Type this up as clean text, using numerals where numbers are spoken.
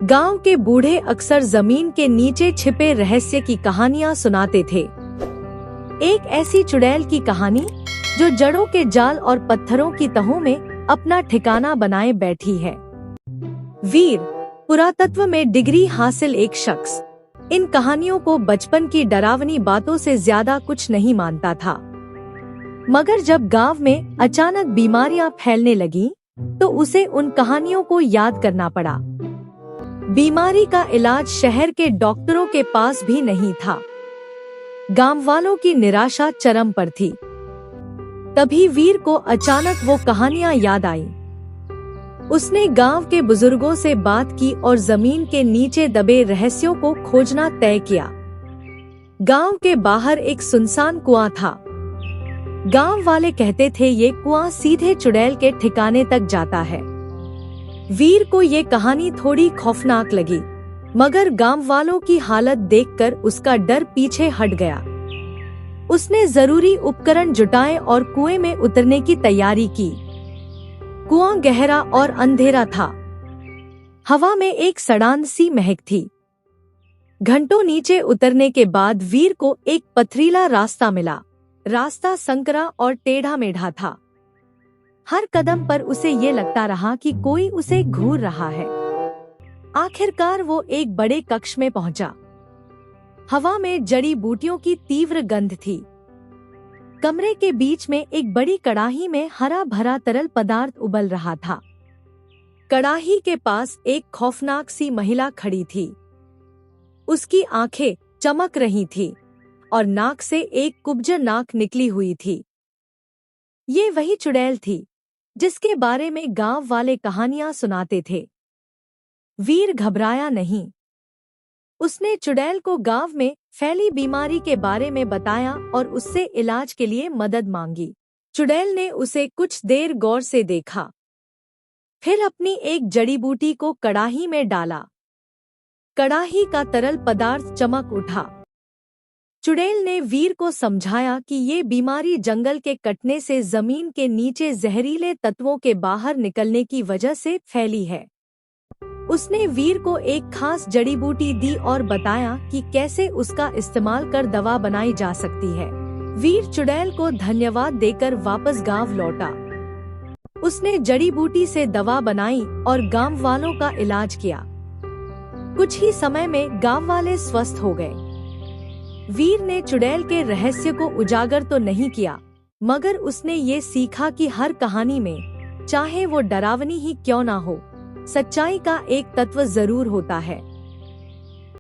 गांव के बूढ़े अक्सर जमीन के नीचे छिपे रहस्य की कहानियां सुनाते थे। एक ऐसी चुड़ैल की कहानी जो जड़ों के जाल और पत्थरों की तहों में अपना ठिकाना बनाए बैठी है। वीर, पुरातत्व में डिग्री हासिल एक शख्स, इन कहानियों को बचपन की डरावनी बातों से ज्यादा कुछ नहीं मानता था। मगर जब गांव में अचानक बीमारियां फैलने लगीं, तो उसे उन कहानियों को याद करना पड़ा। बीमारी का इलाज शहर के डॉक्टरों के पास भी नहीं था। गांव वालों की निराशा चरम पर थी। तभी वीर को अचानक वो कहानियां याद आईं। उसने गांव के बुजुर्गों से बात की और जमीन के नीचे दबे रहस्यों को खोजना तय किया। गांव के बाहर एक सुनसान कुआं था। गांव वाले कहते थे ये कुआं सीधे चुड़ैल के ठिकाने तक जाता है। वीर को ये कहानी थोड़ी खौफनाक लगी, मगर गांव वालों की हालत देखकर उसका डर पीछे हट गया। उसने जरूरी उपकरण जुटाए और कुएं में उतरने की तैयारी की। कुआं गहरा और अंधेरा था। हवा में एक सड़ान सी महक थी। घंटों नीचे उतरने के बाद वीर को एक पथरीला रास्ता मिला। रास्ता संकरा और टेढ़ा मेढ़ा था। हर कदम पर उसे ये लगता रहा कि कोई उसे घूर रहा है। आखिरकार वो एक बड़े कक्ष में पहुंचा। हवा में जड़ी बूटियों की तीव्र गंध थी। कमरे के बीच में एक बड़ी कड़ाही में हरा भरा तरल पदार्थ उबल रहा था। कड़ाही के पास एक खौफनाक सी महिला खड़ी थी। उसकी आंखें चमक रही थी और नाक से एक कुब्ज नाक निकली हुई थी। ये वही चुड़ैल थी जिसके बारे में गांव वाले कहानियां सुनाते थे। वीर घबराया नहीं। उसने चुड़ैल को गांव में फैली बीमारी के बारे में बताया और उससे इलाज के लिए मदद मांगी। चुड़ैल ने उसे कुछ देर गौर से देखा, फिर अपनी एक जड़ी बूटी को कड़ाही में डाला। कड़ाही का तरल पदार्थ चमक उठा। चुड़ैल ने वीर को समझाया कि ये बीमारी जंगल के कटने से जमीन के नीचे जहरीले तत्वों के बाहर निकलने की वजह से फैली है। उसने वीर को एक खास जड़ी बूटी दी और बताया कि कैसे उसका इस्तेमाल कर दवा बनाई जा सकती है। वीर चुड़ैल को धन्यवाद देकर वापस गांव लौटा। उसने जड़ी बूटी से दवा बनाई और गांव वालों का इलाज किया। कुछ ही समय में गांव वाले स्वस्थ हो गए। वीर ने चुड़ैल के रहस्य को उजागर तो नहीं किया, मगर उसने ये सीखा कि हर कहानी में, चाहे वो डरावनी ही क्यों ना हो, सच्चाई का एक तत्व जरूर होता है।